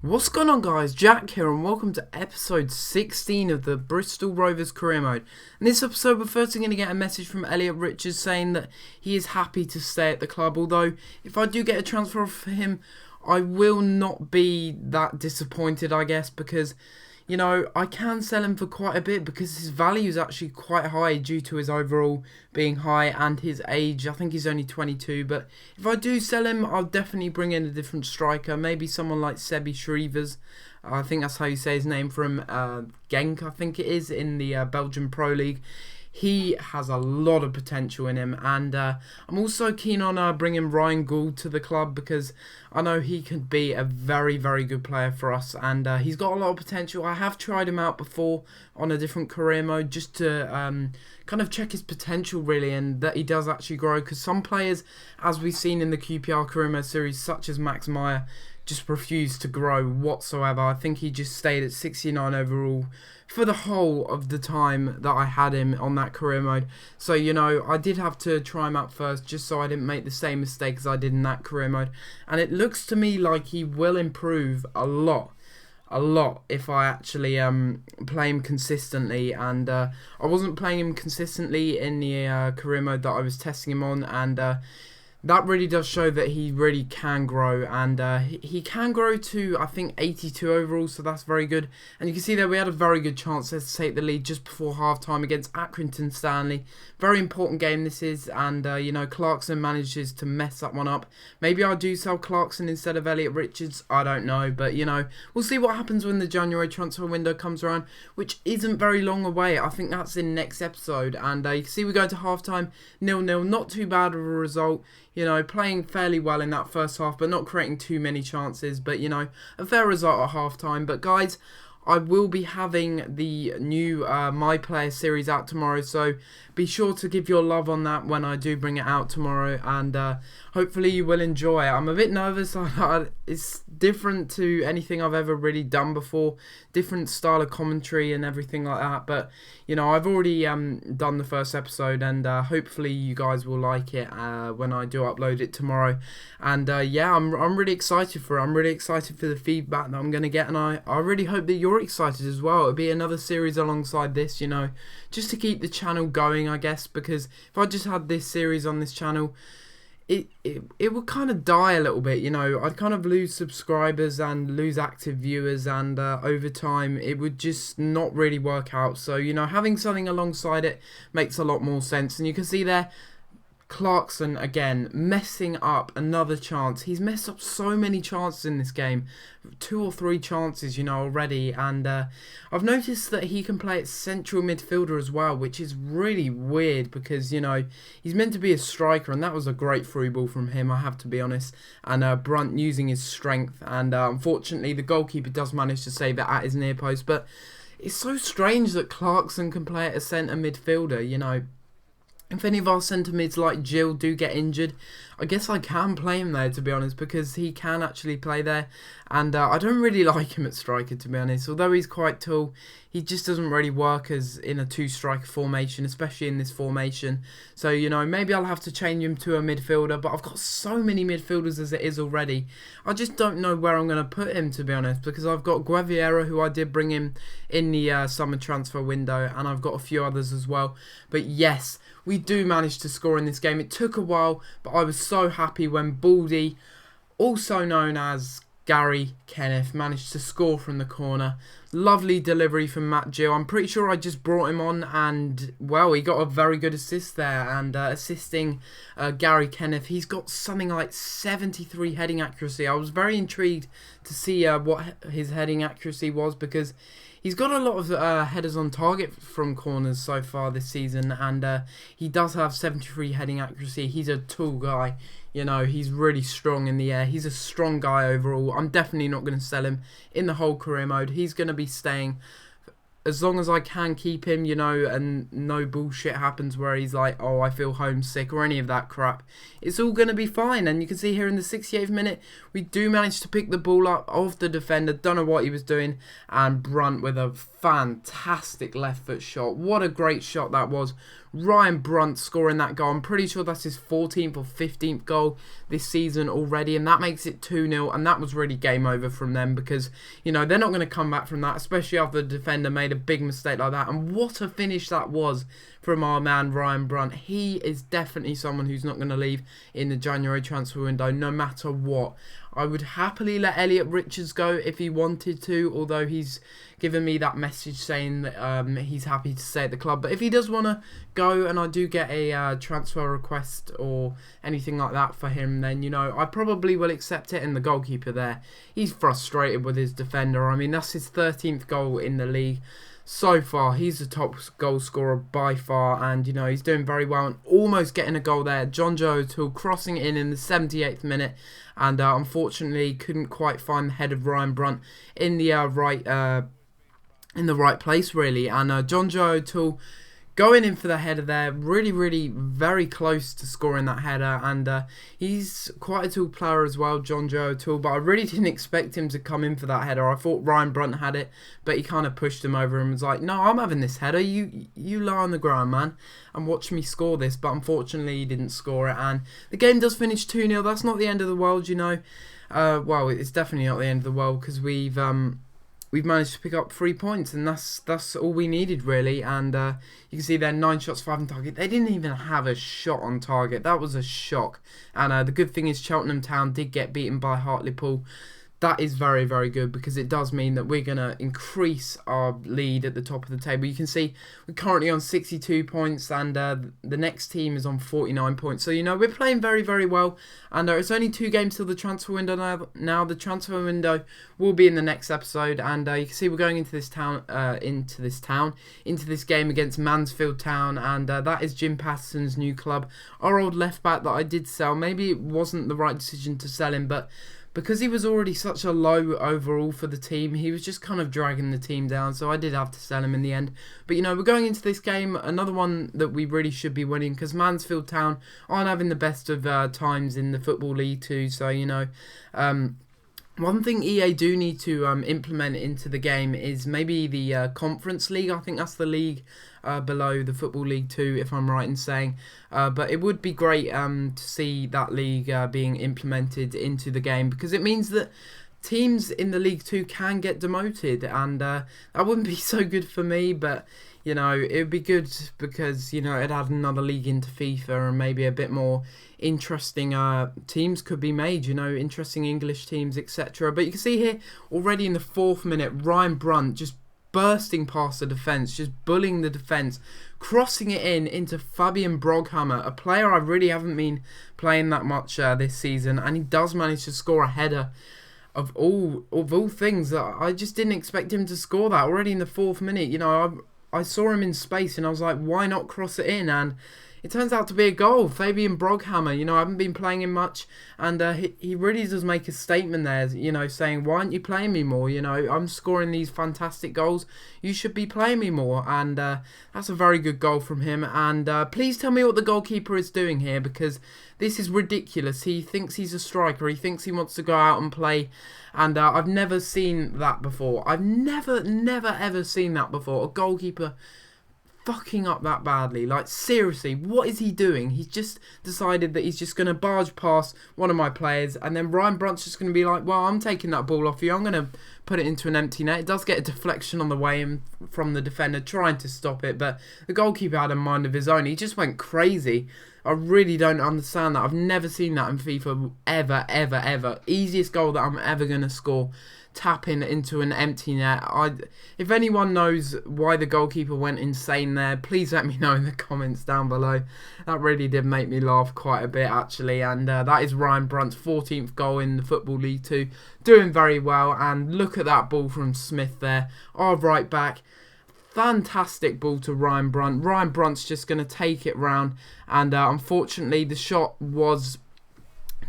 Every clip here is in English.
What's going on, guys? Jack here and welcome to episode 16 of the Bristol Rovers career mode. In this episode we're first going to get a message from Elliot Richards saying that he is happy to stay at the club, although if I do get a transfer for him I will not be that disappointed, I guess, because I can sell him for quite a bit because his value is actually quite high due to his overall being high and his age. I think he's only 22, but if I do sell him, I'll definitely bring in a different striker, maybe someone like Sebi Shrevers. I think that's how you say his name, from Genk, I think it is, in the Belgian Pro League. He has a lot of potential in him, and I'm also keen on bringing Ryan Gould to the club because I know he could be a very, very good player for us, and he's got a lot of potential. I have tried him out before on a different career mode just to kind of check his potential, really, and that he does actually grow, because some players, as we've seen in the QPR career mode series, such as Max Meyer, just refused to grow whatsoever. I think he just stayed at 69 overall for the whole of the time that I had him on that career mode. So, I did have to try him out first just so I didn't make the same mistake as I did in that career mode. And it looks to me like he will improve a lot if I actually play him consistently. And I wasn't playing him consistently in the career mode that I was testing him on, and that really does show that he really can grow, and he can grow to, I think, 82 overall, so that's very good. And you can see that we had a very good chance to take the lead just before half-time against Accrington Stanley. Very important game this is, and, Clarkson manages to mess that one up. Maybe I do sell Clarkson instead of Elliot Richards, I don't know, but, we'll see what happens when the January transfer window comes around, which isn't very long away. I think that's in next episode, and you can see we go to half-time 0-0, not too bad of a result. Playing fairly well in that first half, but not creating too many chances. But, a fair result at half-time. But, guys, I will be having the new My Player series out tomorrow, so be sure to give your love on that when I do bring it out tomorrow, and hopefully you will enjoy it. I'm a bit nervous. It's different to anything I've ever really done before, different style of commentary and everything like that, but I've already done the first episode, and hopefully you guys will like it when I do upload it tomorrow. And I'm really excited for it. I'm really excited for the feedback that I'm going to get, and I really hope that you're excited as well. It'll be another series alongside this, just to keep the channel going, I guess, because if I just had this series on this channel, it would kind of die a little bit, I'd kind of lose subscribers and lose active viewers, and over time it would just not really work out. So, having something alongside it makes a lot more sense. And you can see there, Clarkson again messing up another chance. He's messed up so many chances in this game, 2 or 3 chances already, and I've noticed that he can play at central midfielder as well, which is really weird because he's meant to be a striker, and that was a great through ball from him, I have to be honest, and Brunt using his strength, and unfortunately the goalkeeper does manage to save it at his near post. But it's so strange that Clarkson can play at a centre midfielder. If any of our centre mids like Jill do get injured, I guess I can play him there, to be honest, because he can actually play there. And I don't really like him at striker, to be honest. Although he's quite tall, he just doesn't really work as in a 2-striker formation, especially in this formation. So, maybe I'll have to change him to a midfielder, but I've got so many midfielders as it is already. I just don't know where I'm going to put him, to be honest, because I've got Guevara, who I did bring in the summer transfer window, and I've got a few others as well. But yes, we do manage to score in this game. It took a while, but I was so happy when Baldy, also known as Gary Kenneth, managed to score from the corner. Lovely delivery from Matt Gill. I'm pretty sure I just brought him on, and well, he got a very good assist there, and assisting Gary Kenneth. He's got something like 73 heading accuracy. I was very intrigued to see what his heading accuracy was, because he's got a lot of headers on target from corners so far this season, and he does have 73 heading accuracy. He's a tall guy. He's really strong in the air. He's a strong guy overall. I'm definitely not going to sell him in the whole career mode. He's going to be staying as long as I can keep him, and no bullshit happens where he's like, oh, I feel homesick or any of that crap. It's all going to be fine. And you can see here in the 68th minute, we do manage to pick the ball up off the defender. Don't know what he was doing. And Brunt with a fantastic left foot shot. What a great shot that was. Ryan Brunt scoring that goal. I'm pretty sure that's his 14th or 15th goal this season already, and that makes it 2-0, and that was really game over from them because, you know, they're not going to come back from that, especially after the defender made a big mistake like that. And what a finish that was from our man Ryan Brunt. He is definitely someone who's not going to leave in the January transfer window no matter what. I would happily let Elliot Richards go if he wanted to, although he's given me that message saying that he's happy to stay at the club. But if he does want to go and I do get a transfer request or anything like that for him, then, you know, I probably will accept it. And the goalkeeper there, he's frustrated with his defender. I mean, that's his 13th goal in the league. So far, he's the top goal scorer by far, and, you know, he's doing very well and almost getting a goal there. John Joe O'Toole crossing it in the 78th minute, and unfortunately couldn't quite find the head of Ryan Brunt in the right place, really. And John Joe O'Toole going in for the header there, really very close to scoring that header, and he's quite a tall player as well, John Joe O'Toole, but I really didn't expect him to come in for that header. I thought Ryan Brunt had it, but he kind of pushed him over and was like, no, I'm having this header, you lie on the ground, man, and watch me score this. But unfortunately he didn't score it, and the game does finish 2-0. That's not the end of the world, you know. Well, it's definitely not the end of the world, because we've managed to pick up 3 points, and that's all we needed, really. And you can see there, 9 shots, 5 on target. They didn't even have a shot on target. That was a shock. And the good thing is Cheltenham Town did get beaten by Hartlepool. That is very good, because it does mean that we're going to increase our lead at the top of the table. You can see we're currently on 62 points, and the next team is on 49 points. So, you know, we're playing very well, and it's only 2 games till the transfer window now. The transfer window will be in the next episode, and you can see we're going into this game against Mansfield Town, and that is Jim Patterson's new club. Our old left back that I did sell. Maybe it wasn't the right decision to sell him, but because he was already such a low overall for the team, he was just kind of dragging the team down, so I did have to sell him in the end. But, you know, we're going into this game, another one that we really should be winning, because Mansfield Town aren't having the best of times in the Football League too, so, you know, one thing EA do need to implement into the game is maybe the Conference League. I think that's the league below the Football League 2, if I'm right in saying. But it would be great to see that league being implemented into the game, because it means that teams in the League 2 can get demoted, and that wouldn't be so good for me, but, you know, it would be good because, you know, it'd add another league into FIFA, and maybe a bit more interesting teams could be made, you know, interesting English teams, etc. But you can see here, already in the 4th minute, Ryan Brunt just bursting past the defence, just bullying the defence, crossing it into Fabian Broghammer, a player I really haven't been playing that much this season, and he does manage to score a header. Of all things, I just didn't expect him to score that already in the 4th minute. You know, I saw him in space and I was like, why not cross it in? And it turns out to be a goal. Fabian Broghammer, you know, I haven't been playing him much, and he really does make a statement there, you know, saying, why aren't you playing me more? You know, I'm scoring these fantastic goals. You should be playing me more. And that's a very good goal from him. And please tell me what the goalkeeper is doing here, because this is ridiculous. He thinks he's a striker. He thinks he wants to go out and play. And I've never seen that before. I've never ever seen that before. A goalkeeper fucking up that badly. Like, seriously, what is he doing? He's just decided that he's just going to barge past one of my players, and then Ryan Brunt's just going to be like, well, I'm taking that ball off you, I'm going to put it into an empty net. It does get a deflection on the way in from the defender trying to stop it, but the goalkeeper had a mind of his own. He just went crazy. I really don't understand that. I've never seen that in FIFA ever. Easiest goal that I'm ever going to score, tapping into an empty net. If anyone knows why the goalkeeper went insane there, please let me know in the comments down below. That really did make me laugh quite a bit, actually. And that is Ryan Brunt's 14th goal in the Football League 2. Doing very well. And look at that ball from Smith there, our right back. Fantastic ball to Ryan Brunt. Ryan Brunt's just going to take it round, and unfortunately the shot was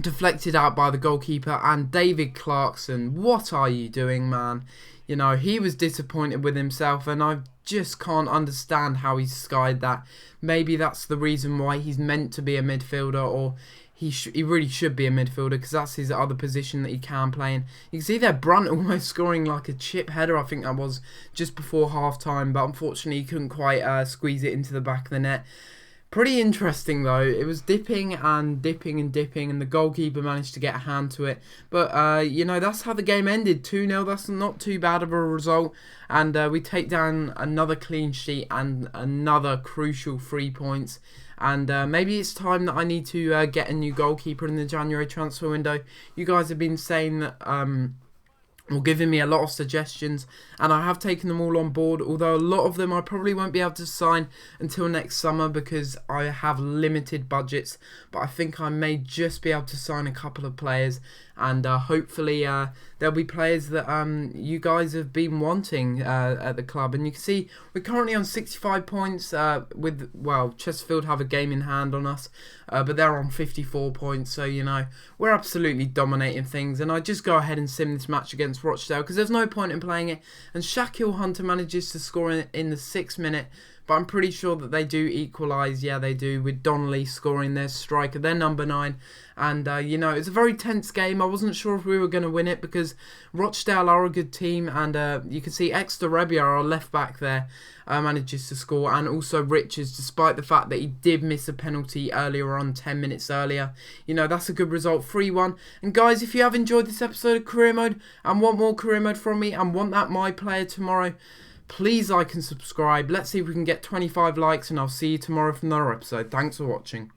deflected out by the goalkeeper. And David Clarkson, what are you doing, man? You know, he was disappointed with himself, and I just can't understand how he skied that. Maybe that's the reason why he's meant to be a midfielder, or he really should be a midfielder because that's his other position that he can play in. You can see there Brunt almost scoring like a chip header, I think that was just before half time, but unfortunately he couldn't quite squeeze it into the back of the net. Pretty interesting though. It was dipping and dipping and dipping, and the goalkeeper managed to get a hand to it. But you know, that's how the game ended. 2-0. That's not too bad of a result, and we take down another clean sheet and another crucial 3 points. And maybe it's time that I need to get a new goalkeeper in the January transfer window. You guys have been saying that. Or giving me a lot of suggestions, and I have taken them all on board, although a lot of them I probably won't be able to sign until next summer because I have limited budgets, but I think I may just be able to sign a couple of players, and hopefully there'll be players that you guys have been wanting at the club. And you can see we're currently on 65 points with, well, Chesterfield have a game in hand on us, but they're on 54 points, so you know, we're absolutely dominating things. And I just go ahead and sim this match against Rochdale because there's no point in playing it. And Shaquille Hunter manages to score in the 6th minute, but I'm pretty sure that they do equalise. Yeah, they do, with Donnelly scoring, their striker, their number 9. And, you know, it's a very tense game. I wasn't sure if we were going to win it because Rochdale are a good team. And you can see Exeter Rebia, our left back there, manages to score. And also Richards, despite the fact that he did miss a penalty earlier on, 10 minutes earlier. You know, that's a good result, 3-1. And guys, if you have enjoyed this episode of Career Mode and want more Career Mode from me and want that My Player tomorrow, please like and subscribe. Let's see if we can get 25 likes, and I'll see you tomorrow for another episode. Thanks for watching.